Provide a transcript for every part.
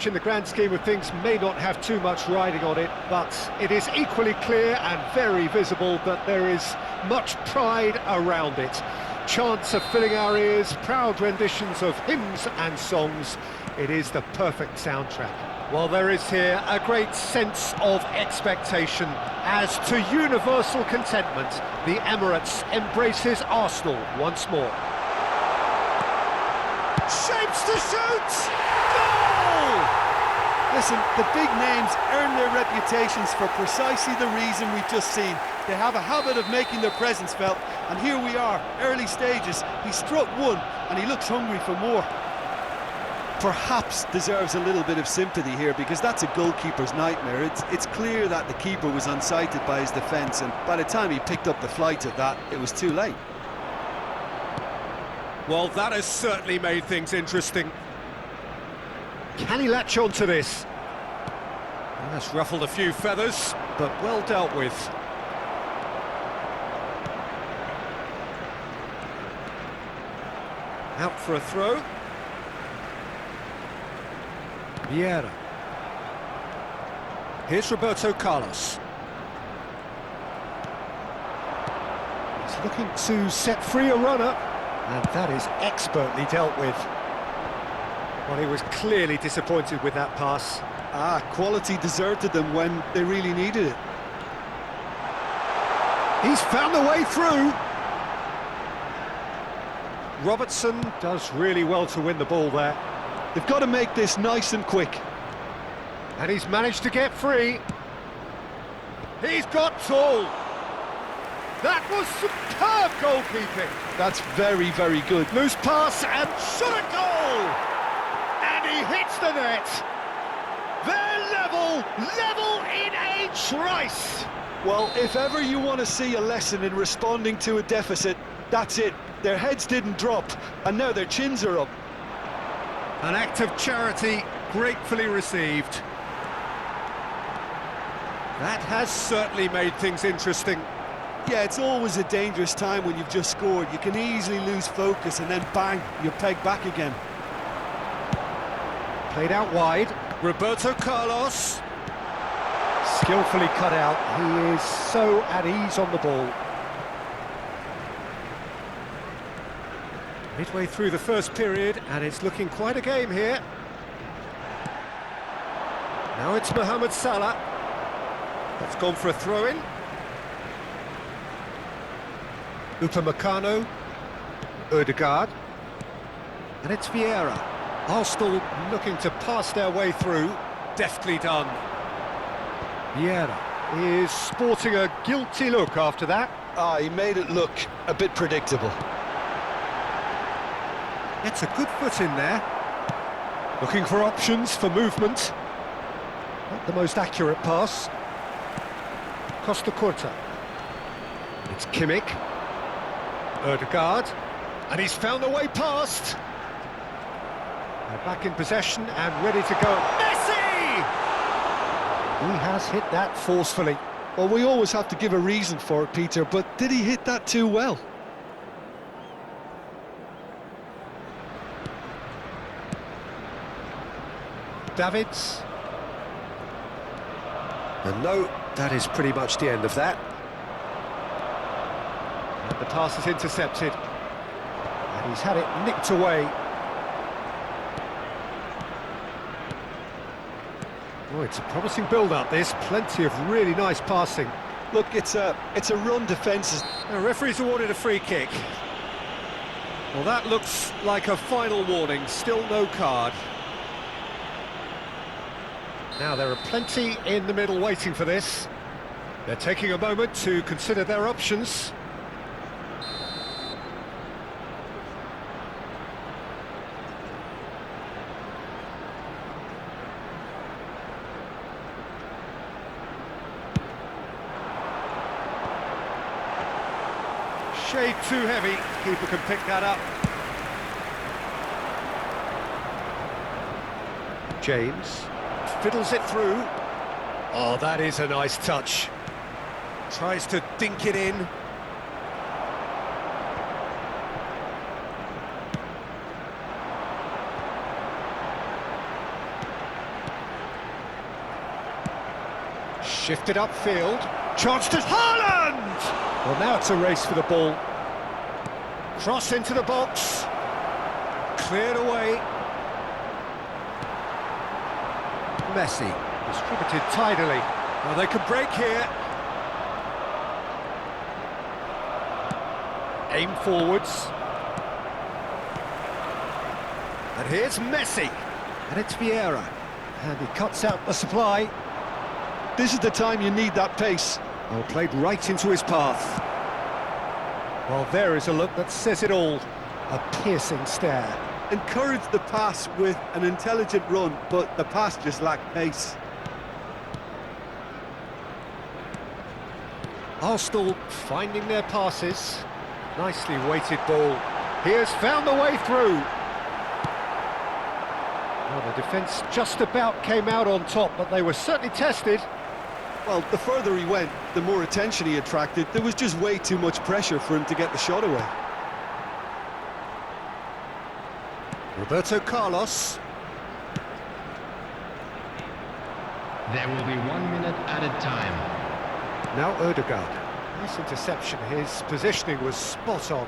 match in the grand scheme of things may not have too much riding on it, but it is equally clear and very visible that there is much pride around it. Chants are filling our ears, proud renditions of hymns and songs. It is the perfect soundtrack. Well, there is here a great sense of expectation. As to universal contentment, the Emirates embraces Arsenal once more. Shapes to shoot! Goal! Listen, the big names earn their reputations for precisely the reason we've just seen. They have a habit of making their presence felt, and here we are, early stages. He struck one, and he looks hungry for more. Perhaps deserves a little bit of sympathy here, because that's a goalkeeper's nightmare. It's clear that the keeper was unsighted by his defence, and by the time he picked up the flight of that, it was too late. Well, that has certainly made things interesting. Can he latch on to this? Well, that's ruffled a few feathers, but well dealt with. Out for a throw. Vieira. Here's Roberto Carlos. He's looking to set free a runner, and that is expertly dealt with. Well, he was clearly disappointed with that pass. Quality deserted them when they really needed it. He's found the way through. Robertson does really well to win the ball there. They've got to make this nice and quick. And he's managed to get free. He's got tall. That was superb goalkeeping. That's very, very good. Loose pass and shot a goal! And he hits the net. They're level in a trice. Well, if ever you want to see a lesson in responding to a deficit, that's it. Their heads didn't drop, and now their chins are up. An act of charity gratefully received. That has certainly made things interesting. Yeah, it's always a dangerous time when you've just scored. You can easily lose focus and then bang, you're pegged back again. Played out wide. Roberto Carlos. Skillfully cut out. He is so at ease on the ball. Midway through the first period, and it's looking quite a game here. Now it's Mohamed Salah. That's gone for a throw-in. Upamecano, Ødegaard, and it's Vieira. Arsenal looking to pass their way through. Deftly done. Vieira is sporting a guilty look after that. He made it look a bit predictable. Gets a good foot in there. Looking for options for movement. Not the most accurate pass. Costa Curta. It's Kimmich. Ødegaard. And he's found a way past. They're back in possession and ready to go. Messi! He has hit that forcefully. Well, we always have to give a reason for it, Peter, but did he hit that too well? Davids. And no, that is pretty much the end of that. And the pass is intercepted. And he's had it nicked away. Oh, it's a promising build-up, this. Plenty of really nice passing. Look, it's a run defence. The referee's awarded a free kick. Well, that looks like a final warning. Still no card. Now, there are plenty in the middle waiting for this. They're taking a moment to consider their options. Shade too heavy. Keeper can pick that up. James fiddles it through. Oh, that is a nice touch. Tries to dink it in. Shifted upfield. Chance to Haaland! Well, now it's a race for the ball. Cross into the box. Cleared away. Messi. Distributed tidily. Now they could break here. Aim forwards. And here's Messi. And it's Vieira. And he cuts out the supply. This is the time you need that pace. Well, played right into his path. Well, there is a look that says it all. A piercing stare. Encouraged the pass with an intelligent run, but the pass just lacked pace. Arsenal finding their passes. Nicely weighted ball. He has found the way through. Well, the defence just about came out on top, but they were certainly tested. Well, the further he went, the more attention he attracted. There was just way too much pressure for him to get the shot away. Roberto Carlos. There will be 1 minute added time. Now Odegaard. Nice interception. His positioning was spot on.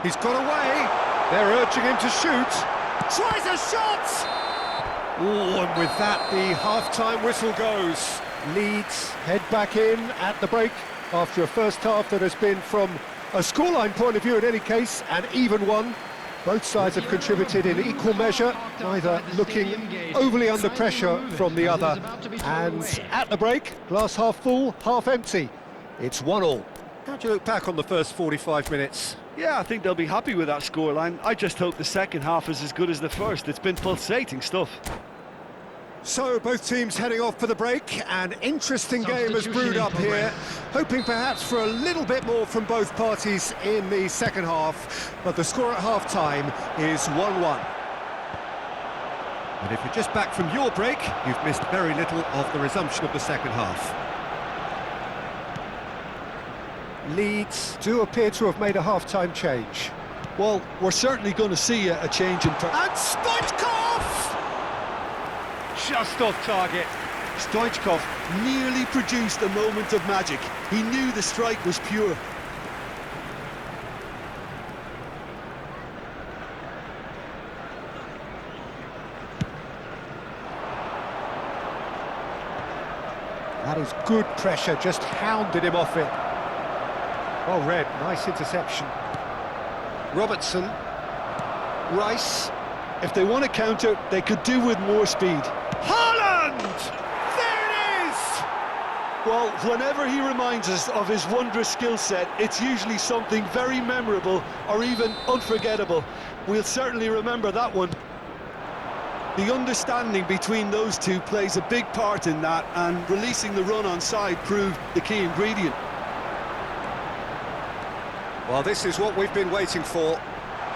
He's got away. They're urging him to shoot. Tries a shot! Oh, and with that, the half-time whistle goes. Leeds head back in at the break after a first half that has been, from a scoreline point of view in any case, an even one. Both sides have contributed in equal measure, neither looking overly under pressure from the other. And at the break, glass half full, half empty. It's 1-1. How do you look back on the first 45 minutes? Yeah, I think they'll be happy with that scoreline. I just hope the second half is as good as the first. It's been pulsating stuff. So, both teams heading off for the break. An interesting game has brewed up here, hoping perhaps for a little bit more from both parties in the second half, but the score at half-time is 1-1. And if you're just back from your break, you've missed very little of the resumption of the second half. Leeds do appear to have made a half-time change. Well, we're certainly going to see a change in... And Stoichkov! Just off target. Stoichkov nearly produced a moment of magic. He knew the strike was pure. That is good pressure, just hounded him off it. Well read, nice interception. Robertson. Rice. If they want to counter, they could do with more speed. Haaland! There it is! Well, whenever he reminds us of his wondrous skill set, it's usually something very memorable or even unforgettable. We'll certainly remember that one. The understanding between those two plays a big part in that, and releasing the run on side proved the key ingredient. Well, this is what we've been waiting for.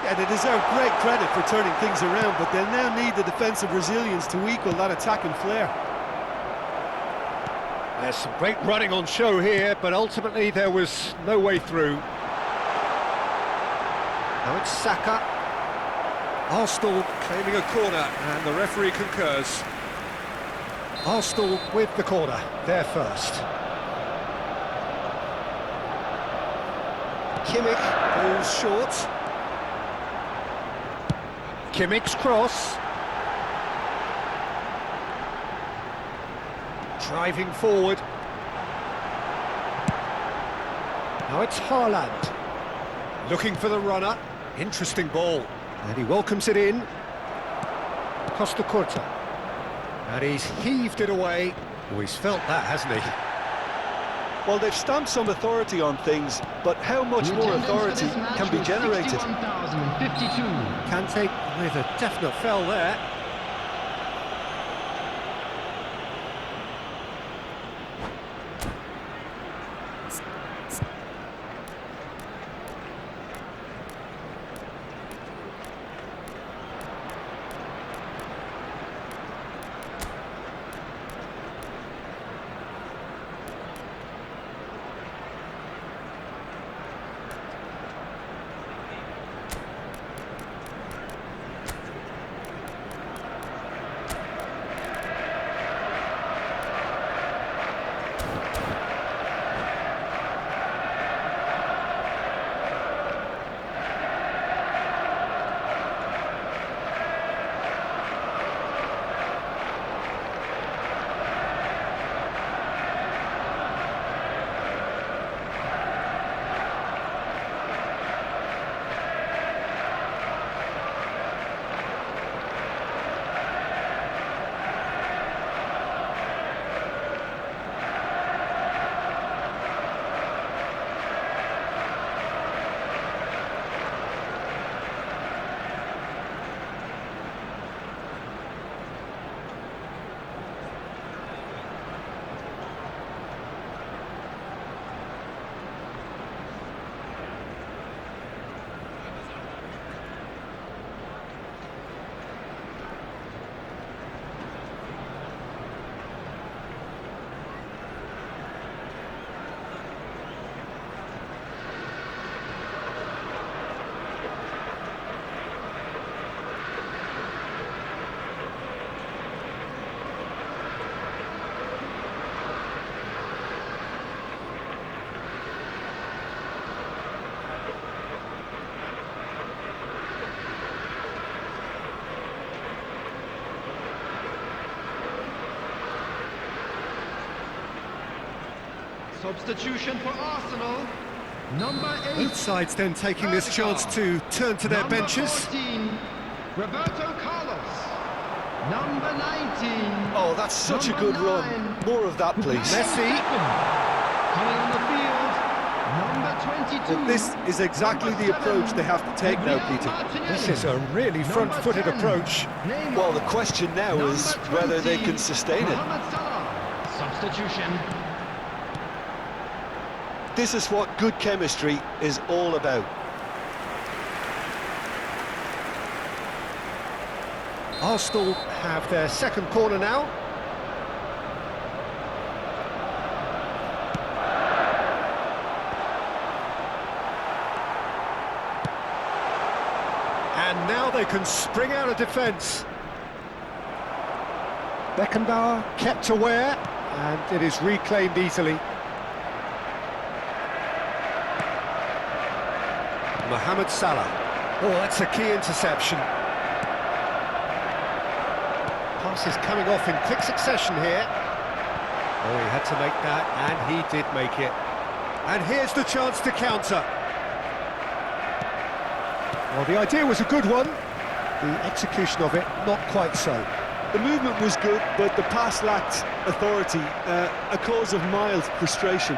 Yeah, they deserve great credit for turning things around, but they'll now need the defensive resilience to equal that attacking flair. There's some great running on show here, but ultimately there was no way through. Now it's Saka. Arsenal claiming a corner, and the referee concurs. Arsenal with the corner, there first. Kimmich goes short. Kimmich's cross. Driving forward. Now it's Haaland. Looking for the runner. Interesting ball. And he welcomes it in. Costa Curta. And he's heaved it away. Oh, he's felt that, hasn't he? Well, they've stamped some authority on things, but how much more authority can be generated? Kante with a definite fell there. Substitution for Arsenal. Number 8. Both sides then taking this chance to turn to their Number benches. 14, Roberto Carlos. Number 19. Oh, that's such a good run. More of that, please. Messi. Coming on the field, number 22. Well, this is exactly the approach they have to take now, Peter. This is a really front-footed approach. Well, the question now is whether they can sustain it. Mohamed Salah. Substitution. This is what good chemistry is all about. Arsenal have their second corner now. And now they can spring out of defence. Beckenbauer kept aware, and it is reclaimed easily. Mohamed Salah. Oh, that's a key interception. Pass is coming off in quick succession here. Oh, he had to make that, and he did make it. And here's the chance to counter. Well, the idea was a good one. The execution of it, not quite so. The movement was good, but the pass lacked authority, a cause of mild frustration.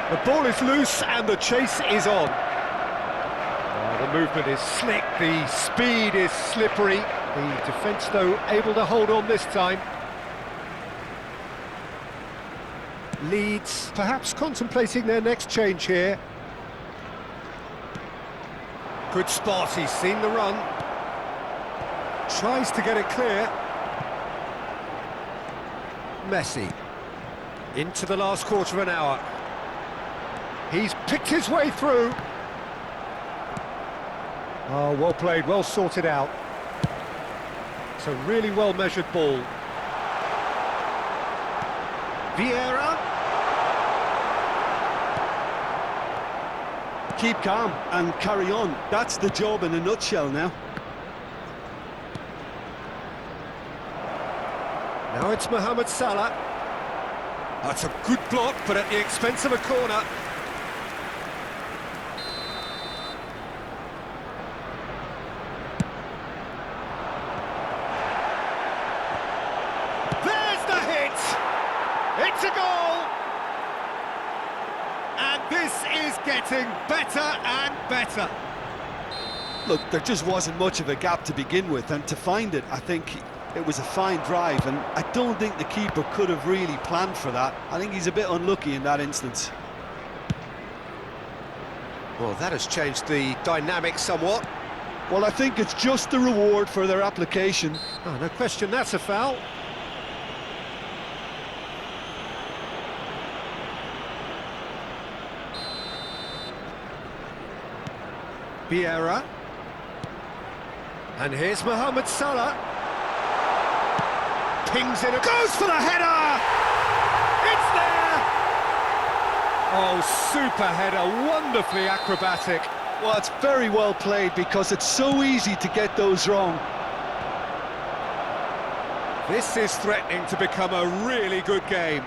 The ball is loose and the chase is on. Oh, the movement is slick, the speed is slippery. The defence, though, able to hold on this time. Leeds perhaps contemplating their next change here. Good spot, he's seen the run. Tries to get it clear. Messi. Into the last quarter of an hour. He's picked his way through. Oh, well played, well sorted out. It's a really well-measured ball. Vieira. Keep calm and carry on. That's the job in a nutshell now. Now it's Mohamed Salah. That's a good block, but at the expense of a corner. There's the hit! It's a goal! And this is getting better and better. Look, there just wasn't much of a gap to begin with, and to find it, I think it was a fine drive, and I don't think the keeper could have really planned for that. I think he's a bit unlucky in that instance. Well, that has changed the dynamic somewhat. Well, I think it's just the reward for their application. Oh, no question, that's a foul. Vieira. And here's Mohamed Salah. Pings in, goes for the header! It's there! Oh, super header, wonderfully acrobatic. Well, it's very well played because it's so easy to get those wrong. This is threatening to become a really good game.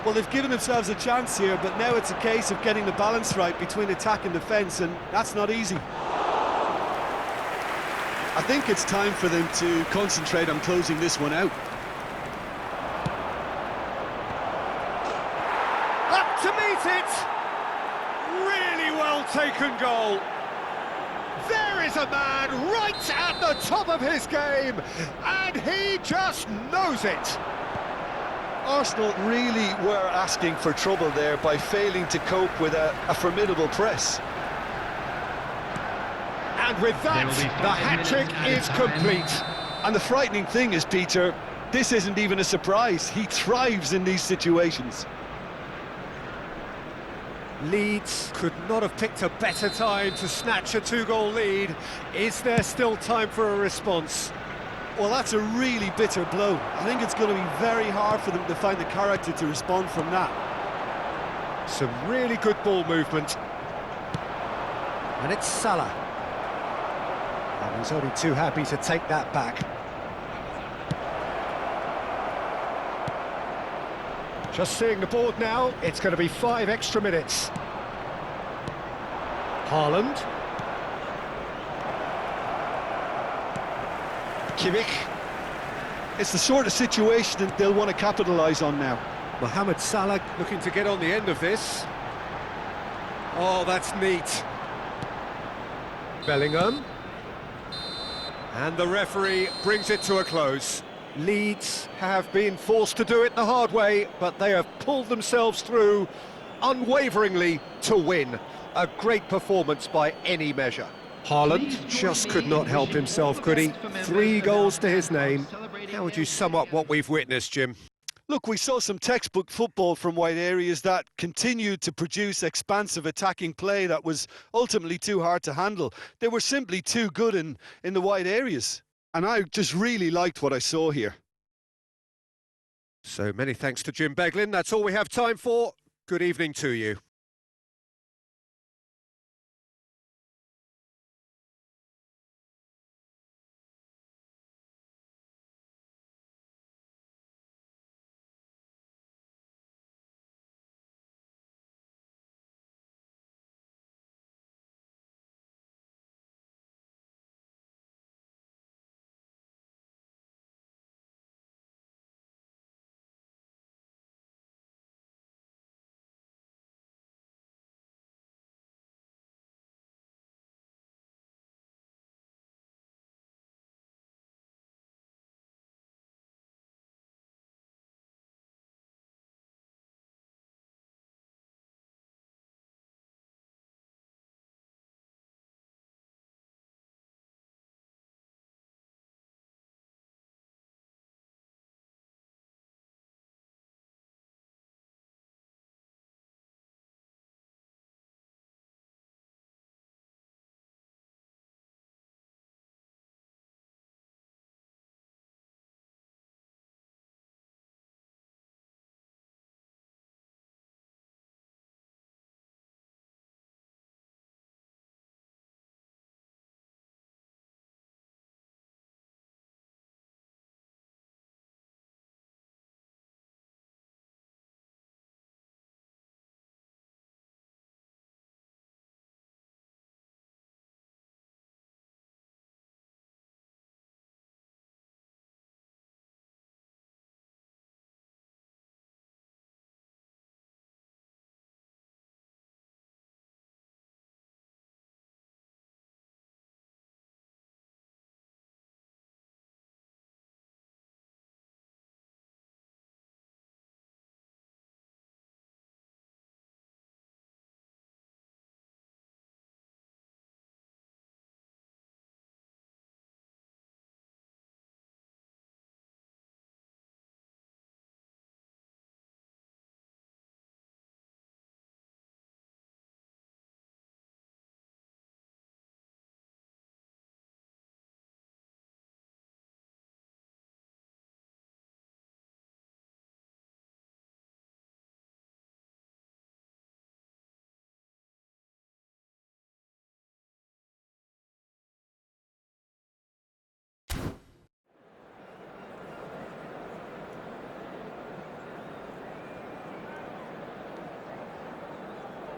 Well, they've given themselves a chance here, but now it's a case of getting the balance right between attack and defence, and that's not easy. I think it's time for them to concentrate on closing this one out. Up to meet it! Really well taken goal. There is a man right at the top of his game, and he just knows it. Arsenal really were asking for trouble there by failing to cope with a formidable press. And with that, the hat-trick is complete. And the frightening thing is, Peter, this isn't even a surprise. He thrives in these situations. Leeds could not have picked a better time to snatch a two-goal lead. Is there still time for a response? Well, that's a really bitter blow. I think it's going to be very hard for them to find the character to respond from that. Some really good ball movement. And it's Salah. And he's only too happy to take that back. Just seeing the board now, it's going to be 5 extra minutes. Haaland. Kimmich. It's the sort of situation that they'll want to capitalise on now. Mohamed Salah looking to get on the end of this. Oh, that's neat. Bellingham. And the referee brings it to a close. Leeds have been forced to do it the hard way, but they have pulled themselves through unwaveringly to win. A great performance by any measure. Haaland just could not help himself, could he? 3 goals to his name. How would you sum up what we've witnessed, Jim? Look, we saw some textbook football from wide areas that continued to produce expansive attacking play that was ultimately too hard to handle. They were simply too good in the wide areas. And I just really liked what I saw here. So many thanks to Jim Beglin. That's all we have time for. Good evening to you.